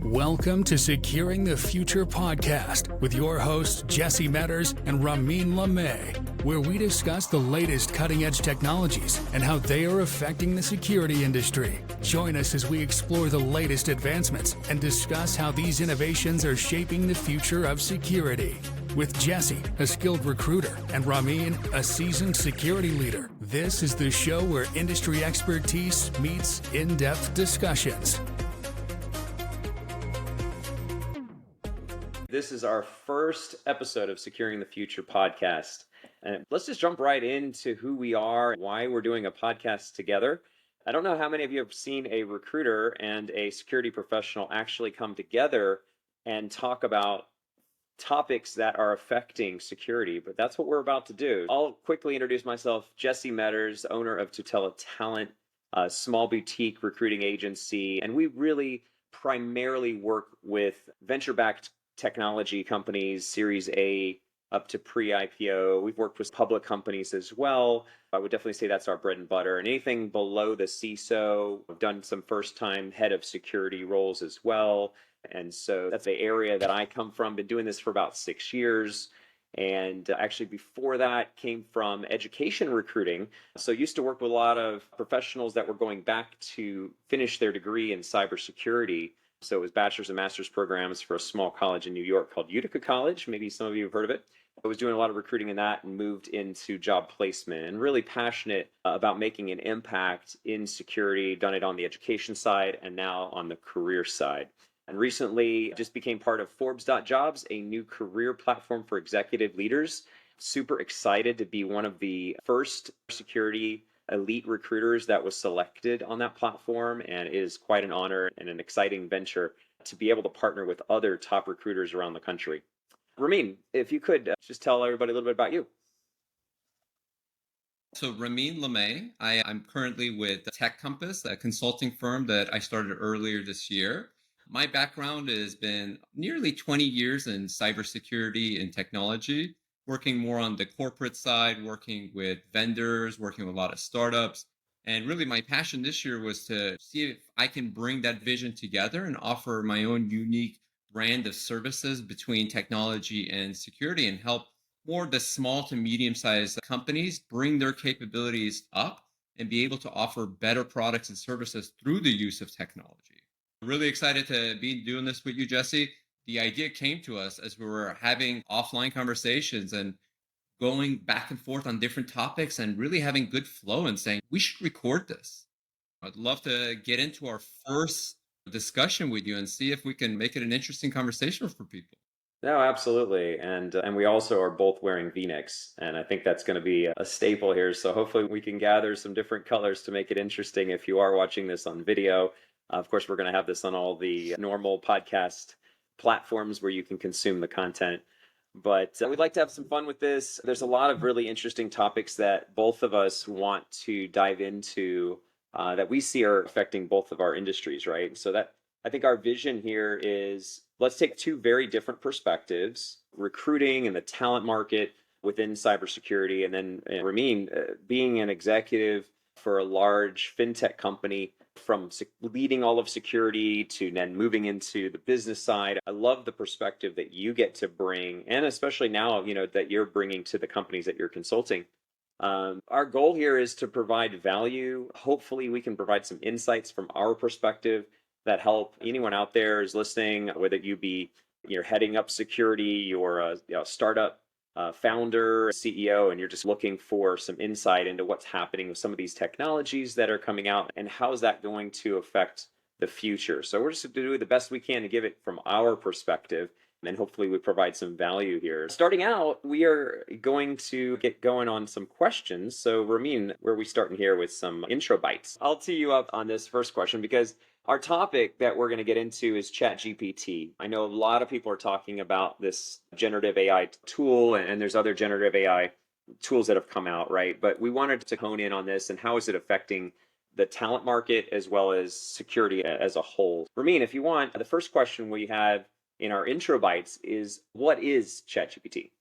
Welcome to Securing the Future podcast with your hosts Jesse Meadors and Ramin Lamei, where we discuss the latest cutting-edge technologies and how they are affecting the security industry. Join us as we explore the latest advancements and discuss how these innovations are shaping the future of security. With Jesse, a skilled recruiter, and Ramin, a seasoned security leader, this is the show where industry expertise meets in-depth discussions. This is our first episode of Securing the Future podcast. And let's just jump right into who we are, why we're doing a podcast together. I don't know how many of you have seen a recruiter and a security professional actually come together and talk about topics that are affecting security, but that's what we're about to do. I'll quickly introduce myself, Jesse Meadors, owner of Tutela Talent, a small boutique recruiting agency, and we really primarily work with venture-backed technology companies, Series A up to pre-IPO. We've worked with public companies as well. I would definitely say that's our bread and butter. And anything below the CISO, we've done some first-time head of security roles as well. And so that's the area that I come from. Been doing this for about 6 years. And actually before that came from education recruiting. So used to work with a lot of professionals that were going back to finish their degree in cybersecurity. So it was bachelor's and master's programs for a small college in New York called Utica College. Maybe some of you have heard of it. I was doing a lot of recruiting in that and moved into job placement and really passionate about making an impact in security, done it on the education side and now on the career side. And recently just became part of Forbes.jobs, a new career platform for executive leaders. Super excited to be one of the first security elite recruiters that was selected on that platform, and it is quite an honor and an exciting venture to be able to partner with other top recruiters around the country. Ramin, if you could just tell everybody a little bit about you. So Ramin Lamei, I'm currently with Tech Compass, a consulting firm that I started earlier this year. My background has been nearly 20 years in cybersecurity and technology, working more on the corporate side, working with vendors, working with a lot of startups. And really my passion this year was to see if I can bring that vision together and offer my own unique brand of services between technology and security and help more the small to medium-sized companies bring their capabilities up and be able to offer better products and services through the use of technology. Really excited to be doing this with you, Jesse. The idea came to us as we were having offline conversations and going back and forth on different topics and really having good flow and saying, we should record this. I'd love to get into our first discussion with you and see if we can make it an interesting conversation for people. No, absolutely. And we also are both wearing V-necks, and I think that's going to be a staple here. So hopefully we can gather some different colors to make it interesting if you are watching this on video. Of course, we're going to have this on all the normal podcast platforms where you can consume the content. But we'd like to have some fun with this. There's a lot of really interesting topics that both of us want to dive into that we see are affecting both of our industries, right? So that I think our vision here is let's take two very different perspectives, recruiting and the talent market within cybersecurity, and then Ramin, being an executive for a large fintech company, from leading all of security to then moving into the business side. I love the perspective that you get to bring, and especially now, that you're bringing to the companies that you're consulting. Our goal here is to provide value. Hopefully we can provide some insights from our perspective that help anyone out there is listening, whether you're heading up security, you're a startup founder, CEO, and you're just looking for some insight into what's happening with some of these technologies that are coming out and how is that going to affect the future. So we're just going to do the best we can to give it from our perspective, and hopefully we provide some value here. Starting out, we are going to get going on some questions. So Ramin, where are we starting here with some intro bites? I'll tee you up on this first question because our topic that we're going to get into is ChatGPT. I know a lot of people are talking about this generative AI tool, and there's other generative AI tools that have come out, right? But we wanted to hone in on this and how is it affecting the talent market as well as security as a whole. Ramin, if you want, the first question we have in our intro bites is, what is ChatGPT?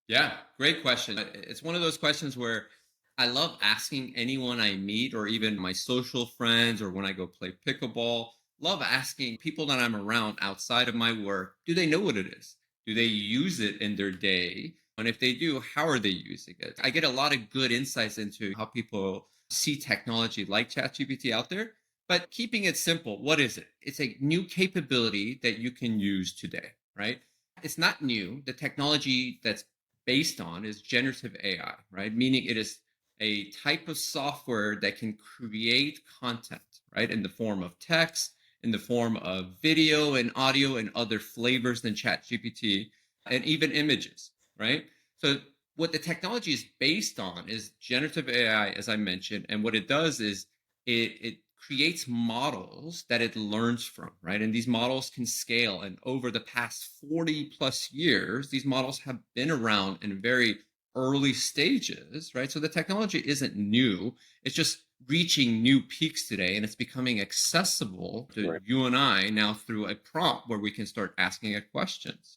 Yeah, great question. It's one of those questions where I love asking anyone I meet or even my social friends or when I go play pickleball, love asking people that I'm around outside of my work, do they know what it is? Do they use it in their day? And if they do, how are they using it? I get a lot of good insights into how people see technology like ChatGPT out there, but keeping it simple, what is it? It's a new capability that you can use today, right? It's not new. The technology that's based on is generative AI, right? Meaning it is a type of software that can create content, right? In the form of text, in the form of video and audio and other flavors than ChatGPT, and even images, right? So what the technology is based on is generative AI, as I mentioned, and what it does is it creates models that it learns from, right? And these models can scale. And over the past 40 plus years, these models have been around in very early stages, right? So the technology isn't new. It's just reaching new peaks today, and it's becoming accessible to Right. you and I now through a prompt where we can start asking it questions.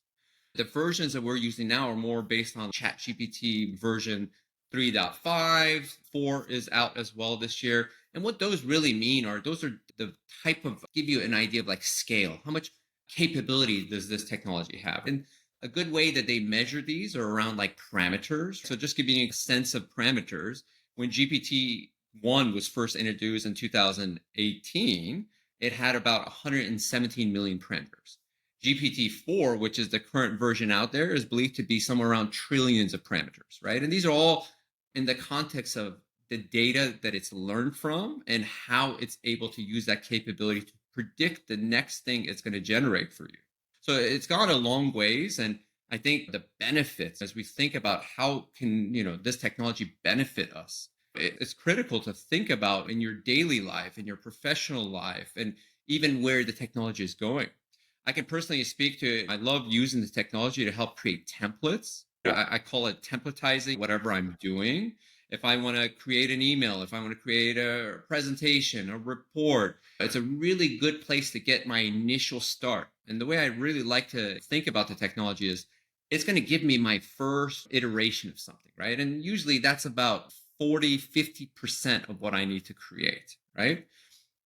The versions that we're using now are more based on ChatGPT version 3.5. 4 is out as well this year. And what those really mean are those are the type of give you an idea of like scale. How much capability does this technology have? And a good way that they measure these are around like parameters. So just giving you a sense of parameters, when GPT-1 was first introduced in 2018, it had about 117 million parameters. GPT-4, which is the current version out there, is believed to be somewhere around trillions of parameters, right? And these are all in the context of the data that it's learned from and how it's able to use that capability to predict the next thing it's going to generate for you. So it's gone a long ways. And I think the benefits, as we think about how can, this technology benefit us, it's critical to think about in your daily life, in your professional life, and even where the technology is going. I can personally speak to, I love using the technology to help create templates. Yeah. I call it templatizing whatever I'm doing. If I want to create an email, if I want to create a presentation, a report, it's a really good place to get my initial start. And the way I really like to think about the technology is it's going to give me my first iteration of something, right? And usually that's about 40, 50% of what I need to create, right?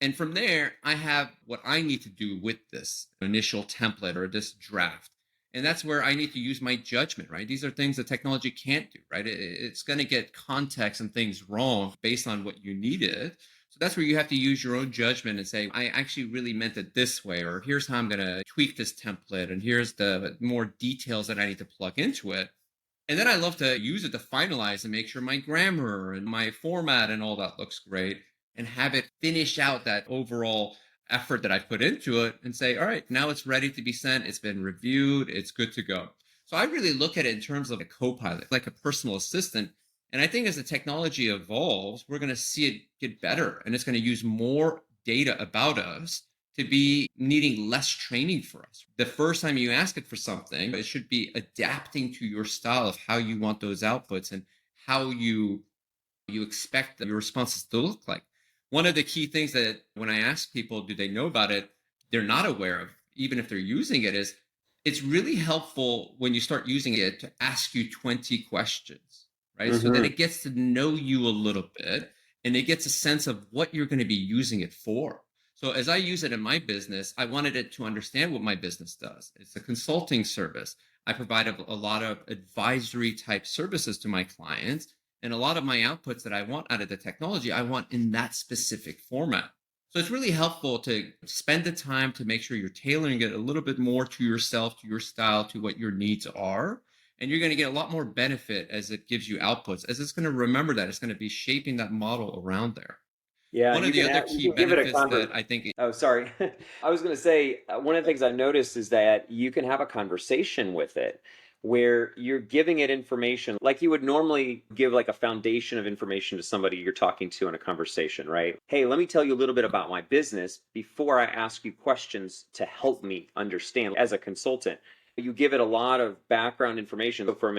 And from there, I have what I need to do with this initial template or this draft. And that's where I need to use my judgment, right? These are things that technology can't do, right? It's going to get context and things wrong based on what you needed. So that's where you have to use your own judgment and say, I actually really meant it this way, or here's how I'm going to tweak this template, and here's the more details that I need to plug into it. And then I love to use it to finalize and make sure my grammar and my format and all that looks great and have it finish out that overall effort that I put into it and say, all right, now it's ready to be sent. It's been reviewed. It's good to go. So I really look at it in terms of a co-pilot, like a personal assistant. And I think as the technology evolves, we're going to see it get better, and it's going to use more data about us to be needing less training for us. The first time you ask it for something, it should be adapting to your style of how you want those outputs and how you expect your responses to look like. One of the key things that when I ask people, do they know about it, they're not aware of, even if they're using it, is it's really helpful when you start using it to ask you 20 questions, right? So that it gets to know you a little bit and it gets a sense of what you're going to be using it for. So as I use it in my business, I wanted it to understand what my business does. It's a consulting service. I provide a lot of advisory type services to my clients. And a lot of my outputs that I want out of the technology, I want in that specific format. So it's really helpful to spend the time to make sure you're tailoring it a little bit more to yourself, to your style, to what your needs are. And you're going to get a lot more benefit as it gives you outputs, as it's going to remember that. It's going to be shaping that model around there. Yeah, One and of the other you key can give it a benefits that I think, Oh, sorry. I was going to say one of the things I've noticed is that you can have a conversation with it where you're giving it information like you would normally give like a foundation of information to somebody you're talking to in a conversation, right? Hey, let me tell you a little bit about my business before I ask you questions to help me understand as a consultant. You give it a lot of background information. So from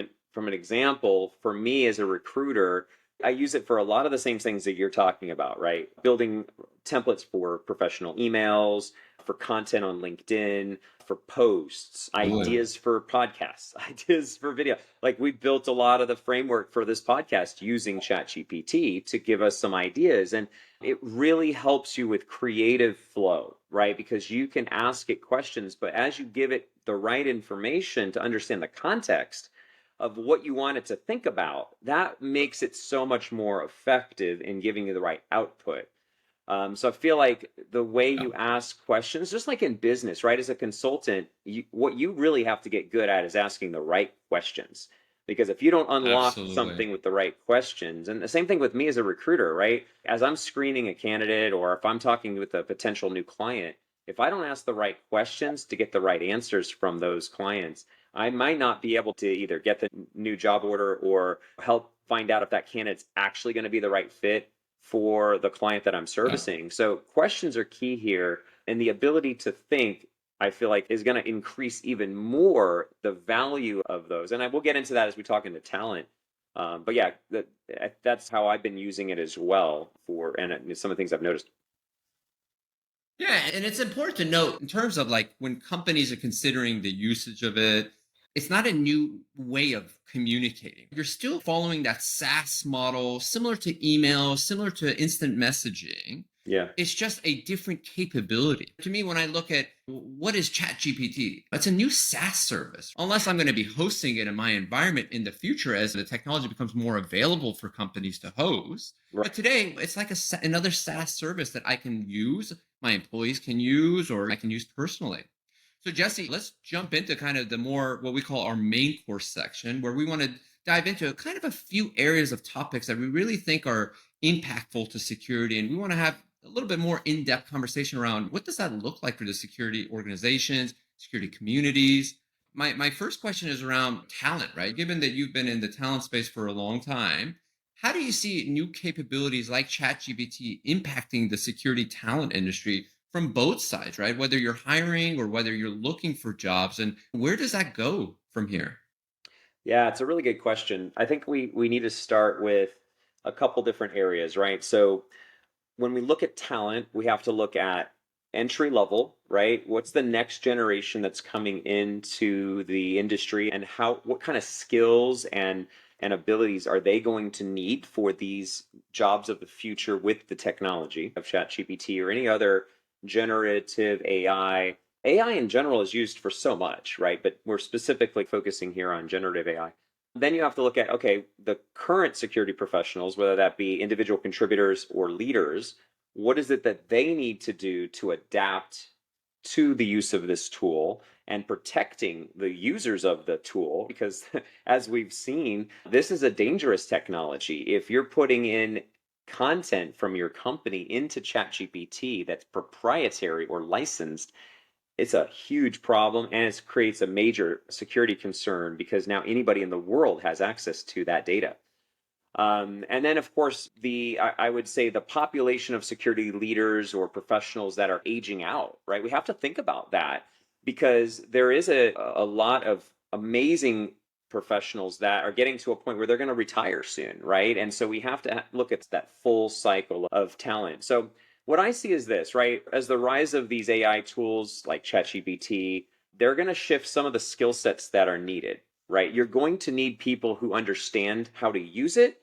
an example, for me as a recruiter, I use it for a lot of the same things that you're talking about, right? Building templates for professional emails, for content on LinkedIn, for posts, Absolutely. ideas for podcasts, ideas for video. Like we built a lot of the framework for this podcast using ChatGPT to give us some ideas. And it really helps you with creative flow, right? Because you can ask it questions, but as you give it the right information to understand the context of what you want it to think about, that makes it so much more effective in giving you the right output. So I feel like the way Yeah, you ask questions, just like in business, right? As a consultant, what you really have to get good at is asking the right questions. Because if you don't unlock absolutely. something with the right questions, and the same thing with me as a recruiter, right? As I'm screening a candidate or if I'm talking with a potential new client, if I don't ask the right questions to get the right answers from those clients, I might not be able to either get the new job order or help find out if that candidate's actually going to be the right fit for the client that I'm Yeah. servicing. So questions are key here, and the ability to think, I feel like, is going to increase even more the value of those. And I will get into that as we talk into talent. But yeah, that's how I've been using it as well for, and some of the things I've noticed. Yeah, and it's important to note in terms of like when companies are considering the usage of it, it's not a new way of communicating. You're still following that SaaS model, similar to email, similar to instant messaging. Yeah. It's just a different capability. To me, when I look at what is ChatGPT, it's a new SaaS service. Unless I'm going to be hosting it in my environment in the future as the technology becomes more available for companies to host. Right. But today, it's like another SaaS service that I can use, my employees can use, or I can use personally. So, Jesse, let's jump into kind of the more what we call our main course section, where we want to dive into kind of a few areas of topics that we really think are impactful to security. And we want to have a little bit more in-depth conversation around what does that look like for the security organizations, security communities. My first question is around talent, right? Given that you've been in the talent space for a long time, how do you see new capabilities like ChatGPT impacting the security talent industry from both sides, right? Whether you're hiring or whether you're looking for jobs, and where does that go from here? Yeah, it's a really good question. I think we need to start with a couple different areas, right? So when we look at talent, we have to look at entry level, right? What's the next generation that's coming into the industry and what kind of skills and abilities are they going to need for these jobs of the future with the technology of ChatGPT or any other generative AI? AI in general is used for so much, right? But we're specifically focusing here on generative AI. Then you have to look at, okay, the current security professionals, whether that be individual contributors or leaders, what is it that they need to do to adapt to the use of this tool and protecting the users of the tool? Because as we've seen, this is a dangerous technology. If you're putting in content from your company into ChatGPT that's proprietary or licensed, it's a huge problem and it creates a major security concern because now anybody in the world has access to that data. And then, of course, I would say the population of security leaders or professionals that are aging out, right? We have to think about that because there is a lot of amazing professionals that are getting to a point where they're going to retire soon, right? And so we have to look at that full cycle of talent. So what I see is this, right? As the rise of these AI tools like ChatGPT, they're going to shift some of the skill sets that are needed, right? You're going to need people who understand how to use it,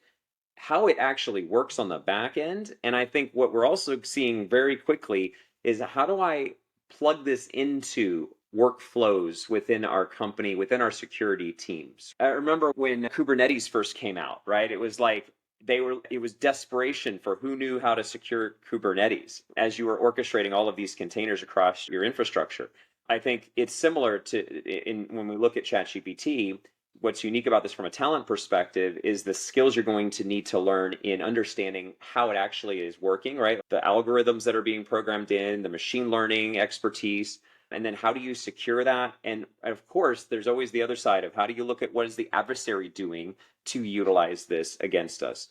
how it actually works on the back end. And I think what we're also seeing very quickly is how do I plug this into workflows within our company, within our security teams? I remember when Kubernetes first came out, right? It was like it was desperation for who knew how to secure Kubernetes as you were orchestrating all of these containers across your infrastructure. I think it's similar to in when we look at ChatGPT. What's unique about this from a talent perspective is the skills you're going to need to learn in understanding how it actually is working, right? The algorithms that are being programmed in, the machine learning expertise, and then how do you secure that? And of course, there's always the other side of how do you look at what is the adversary doing to utilize this against us?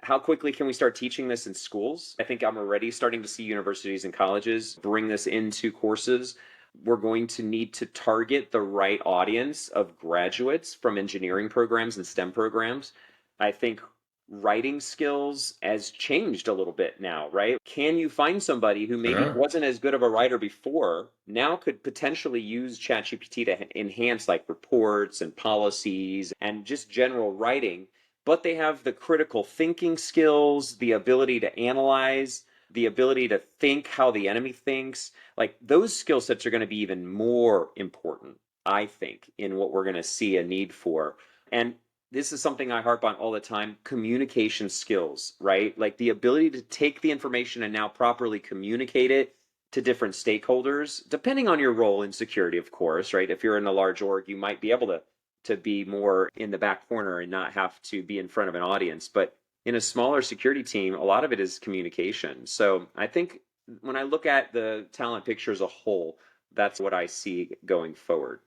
How quickly can we start teaching this in schools? I think I'm already starting to see universities and colleges bring this into courses. We're going to need to target the right audience of graduates from engineering programs and STEM programs. I think writing skills has changed a little bit now, right? Can you find somebody who maybe Sure. wasn't as good of a writer before, now could potentially use ChatGPT to enhance like reports and policies and just general writing, but they have the critical thinking skills, the ability to analyze, the ability to think how the enemy thinks. Like those skill sets are going to be even more important, I think, in what we're going to see a need for. And this is something I harp on all the time, communication skills, right? Like the ability to take the information and now properly communicate it to different stakeholders, depending on your role in security, of course, right? If you're in a large org, you might be able to be more in the back corner and not have to be in front of an audience. But in a smaller security team, a lot of it is communication. So I think when I look at the talent picture as a whole, that's what I see going forward.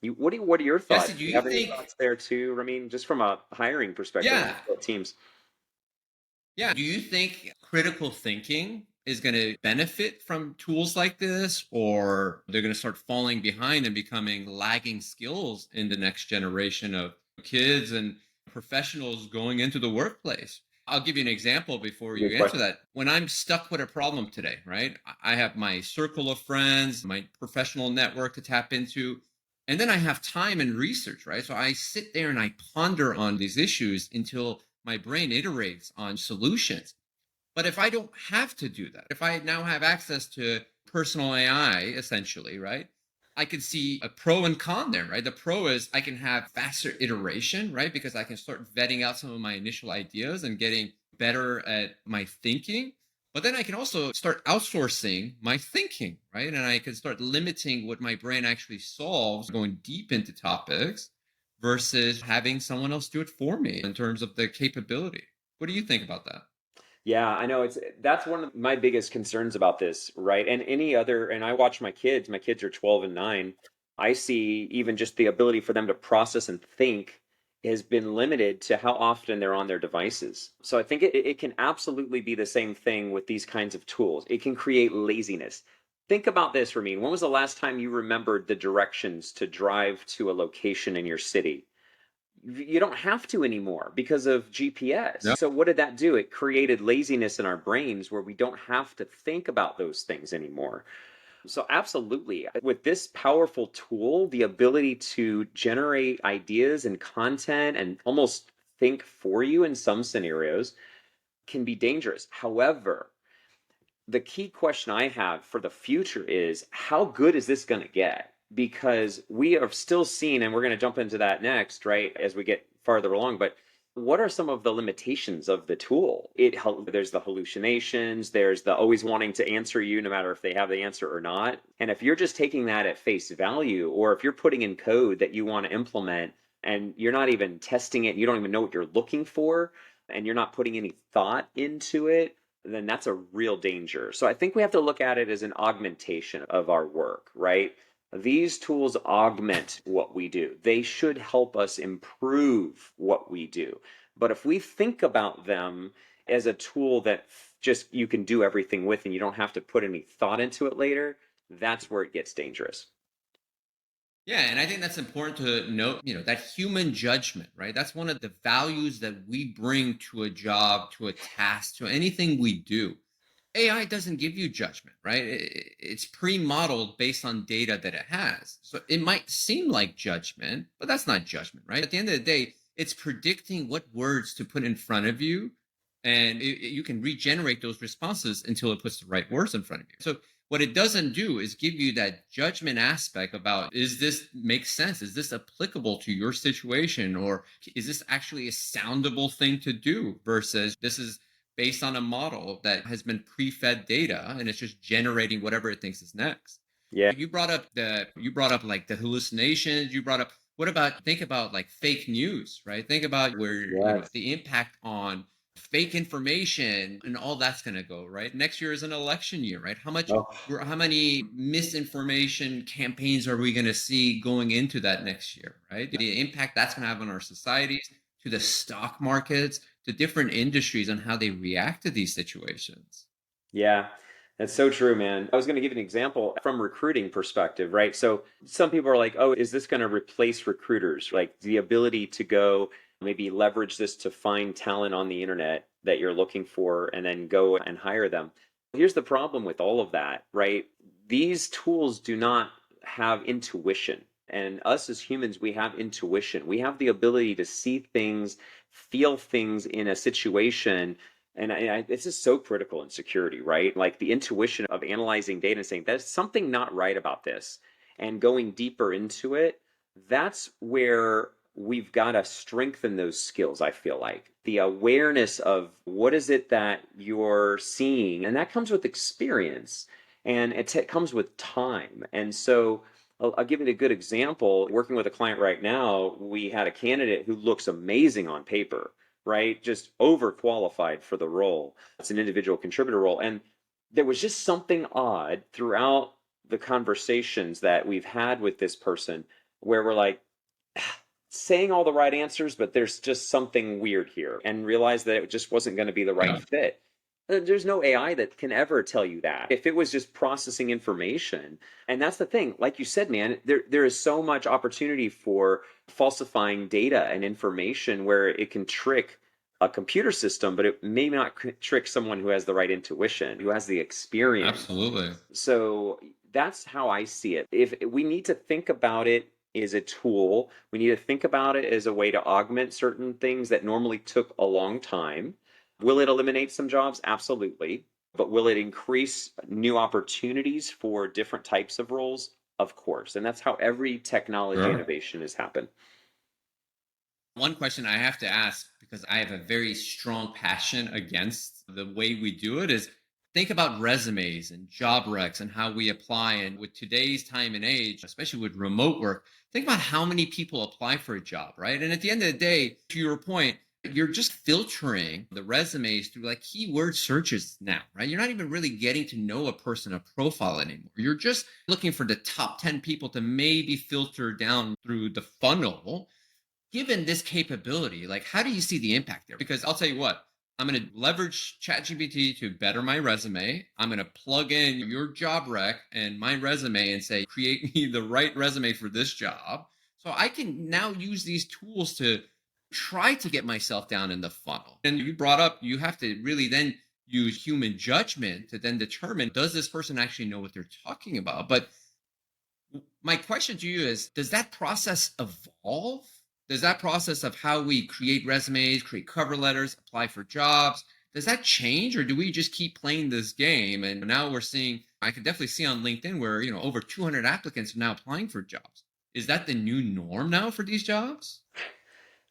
What are your thoughts? Jesse, do Do you you have any think, thoughts there too, Ramin? Just from a hiring perspective, when you yeah, build teams. yeah, do you think critical thinking is going to benefit from tools like this, or they're going to start falling behind and becoming lagging skills in the next generation of kids and professionals going into the workplace? I'll give you an example before Good you answer question. that. When I'm stuck with a problem today, right? I have my circle of friends, my professional network to tap into, and then I have time and research, right? So I sit there and I ponder on these issues until my brain iterates on solutions. But if I don't have to do that, if I now have access to personal AI, essentially, right? I can see a pro and con there, right? The pro is I can have faster iteration, right? Because I can start vetting out some of my initial ideas and getting better at my thinking. But then I can also start outsourcing my thinking, right? And I can start limiting what my brain actually solves, going deep into topics versus having someone else do it for me in terms of the capability. What do you think about that? Yeah, I know that's one of my biggest concerns about this, right? And any other, and I watch my kids are 12 and 9. I see even just the ability for them to process and think has been limited to how often they're on their devices. So I think it can absolutely be the same thing with these kinds of tools. It can create laziness. Think about this, Ramin. When was the last time you remembered the directions to drive to a location in your city? You don't have to anymore because of GPS. No. So what did that do? It created laziness in our brains where we don't have to think about those things anymore. So absolutely, with this powerful tool, the ability to generate ideas and content and almost think for you in some scenarios can be dangerous. However, the key question I have for the future is how good is this going to get? Because we have still seen, and we're going to jump into that next, right, as we get farther along. But what are some of the limitations of the tool? There's the hallucinations, there's the always wanting to answer you no matter if they have the answer or not. And if you're just taking that at face value, or if you're putting in code that you want to implement and you're not even testing it, you don't even know what you're looking for, and you're not putting any thought into it, then that's a real danger. So I think we have to look at it as an augmentation of our work, right? These tools augment what we do. They should help us improve what we do. But if we think about them as a tool that just you can do everything with and you don't have to put any thought into it later, that's where it gets dangerous. Yeah, and I think that's important to note, that human judgment, right? That's one of the values that we bring to a job, to a task, to anything we do. AI doesn't give you judgment, right? It's pre-modeled based on data that it has. So it might seem like judgment, but that's not judgment, right? At the end of the day, it's predicting what words to put in front of you, and you can regenerate those responses until it puts the right words in front of you. So what it doesn't do is give you that judgment aspect about, is this make sense? Is this applicable to your situation? Or is this actually a soundable thing to do versus this is based on a model that has been pre-fed data and it's just generating whatever it thinks is next. Yeah. You brought up like the hallucinations, you brought up, what about, think about like fake news, right? Think about where, Yes. the impact on fake information and all that's going to go, right? Next year is an election year, right? Oh, How many misinformation campaigns are we going to see going into that next year, right? The impact that's going to have on our societies, to the stock markets, to different industries on how they react to these situations. yeah. That's so true, man. I was going to give an example from recruiting perspective, right? So some people are like, "Oh, is this going to replace recruiters?" Like the ability to go Maybe leverage this to find talent on the internet that you're looking for and then go and hire them. Here's the problem with all of that, right? These tools do not have intuition. And us as humans, we have intuition. We have the ability to see things, feel things in a situation. And this is so critical in security, right? Like the intuition of analyzing data and saying, there's something not right about this, and going deeper into it. That's where we've got to strengthen those skills, I feel like. The awareness of what is it that you're seeing, and that comes with experience, and it comes with time. And so I'll give you a good example. Working with a client right now, we had a candidate who looks amazing on paper, right? Just overqualified for the role. It's an individual contributor role. And there was just something odd throughout the conversations that we've had with this person where we're like, saying all the right answers, but there's just something weird here, and realize that it just wasn't going to be the right fit. There's no AI that can ever tell you that. If it was just processing information, and that's the thing, like you said, man, there is so much opportunity for falsifying data and information where it can trick a computer system, but it may not trick someone who has the right intuition, who has the experience. Absolutely. So that's how I see it. If we need to think about it is a tool. We need to think about it as a way to augment certain things that normally took a long time. Will it eliminate some jobs? Absolutely. But will it increase new opportunities for different types of roles? Of course. And that's how every technology innovation has happened. One question I have to ask, because I have a very strong passion against the way we do it, is think about resumes and job recs and how we apply. And with today's time and age, especially with remote work, think about how many people apply for a job, right? And at the end of the day, to your point, you're just filtering the resumes through like keyword searches now, right? You're not even really getting to know a person, a profile anymore. You're just looking for the top 10 people to maybe filter down through the funnel. Given this capability, like how do you see the impact there? Because I'll tell you what, I'm going to leverage ChatGPT to better my resume. I'm going to plug in your job rec and my resume and say, create me the right resume for this job. So I can now use these tools to try to get myself down in the funnel. And you brought up, you have to really then use human judgment to then determine, does this person actually know what they're talking about? But my question to you is, does that process evolve? Does that process of how we create resumes, create cover letters, apply for jobs, does that change, or do we just keep playing this game? And now we're seeing, I can definitely see on LinkedIn where, over 200 applicants are now applying for jobs. Is that the new norm now for these jobs?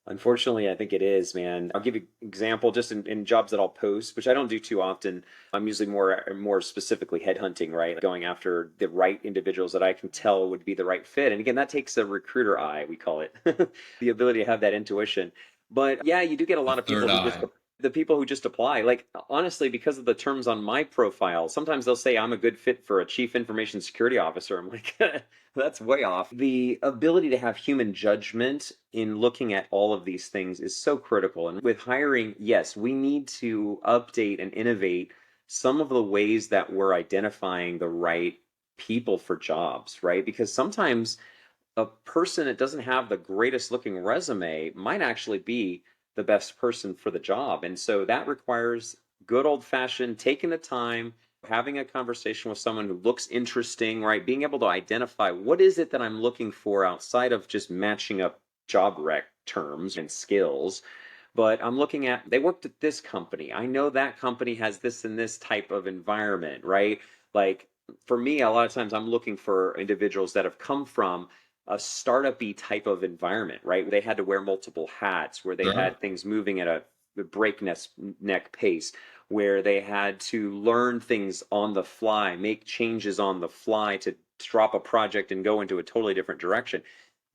Unfortunately, I think it is, man. I'll give you an example just in jobs that I'll post, which I don't do too often. I'm usually more specifically headhunting, right? Going after the right individuals that I can tell would be the right fit. And again, that takes a recruiter eye, we call it, the ability to have that intuition. But yeah, you do get a The lot of people third who eye. the people who just apply. Like honestly, because of the terms on my profile, sometimes they'll say I'm a good fit for a chief information security officer. I'm like, that's way off. The ability to have human judgment in looking at all of these things is so critical. And with hiring, yes, we need to update and innovate some of the ways that we're identifying the right people for jobs, right? Because sometimes a person that doesn't have the greatest looking resume might actually be the best person for the job. And so that requires good old fashioned taking the time, having a conversation with someone who looks interesting, right? Being able to identify what is it that I'm looking for outside of just matching up job rec terms and skills. But I'm looking at, they worked at this company. I know that company has this and this type of environment, right? Like for me, a lot of times I'm looking for individuals that have come from a startup-y type of environment, right? They had to wear multiple hats, where they Sure. had things moving at a breakneck neck pace, where they had to learn things on the fly, make changes on the fly to drop a project and go into a totally different direction.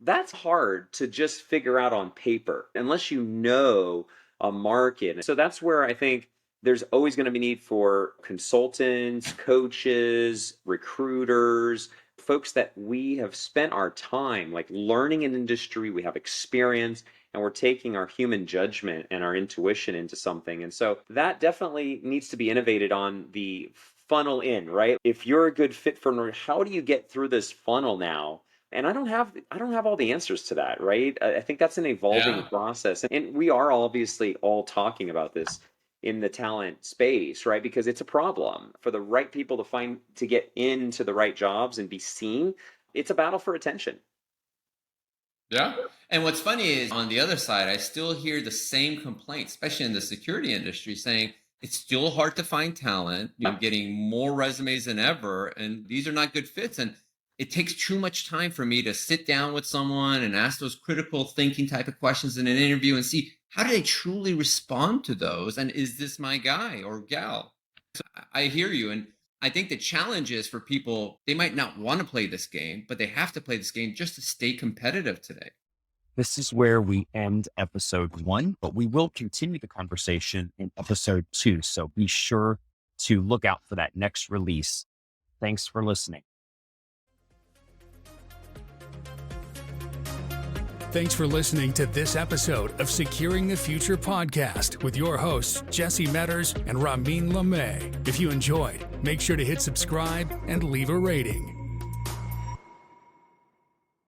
That's hard to just figure out on paper unless you know a market. So that's where I think there's always going to be need for consultants, coaches, recruiters, folks that we have spent our time like learning an industry, we have experience, and we're taking our human judgment and our intuition into something. And so that definitely needs to be innovated on the funnel in, right? If you're a good fit for, how do you get through this funnel now And I don't have all the answers to that, right? I think that's an evolving Yeah. process. And we are obviously all talking about this in the talent space, right? Because it's a problem for the right people to get into the right jobs and be seen. It's a battle for attention. Yeah. And what's funny is on the other side, I still hear the same complaints, especially in the security industry, saying it's still hard to find talent. I'm getting more resumes than ever, and these are not good fits. And it takes too much time for me to sit down with someone and ask those critical thinking type of questions in an interview and see how do they truly respond to those? And is this my guy or gal? So I hear you. And I think the challenge is for people, they might not want to play this game, but they have to play this game just to stay competitive today. This is where we end episode 1, but we will continue the conversation in episode 2. So be sure to look out for that next release. Thanks for listening. Thanks for listening to this episode of Securing the Future podcast with your hosts, Jesse Meadors and Ramin Lamei. If you enjoyed, make sure to hit subscribe and leave a rating.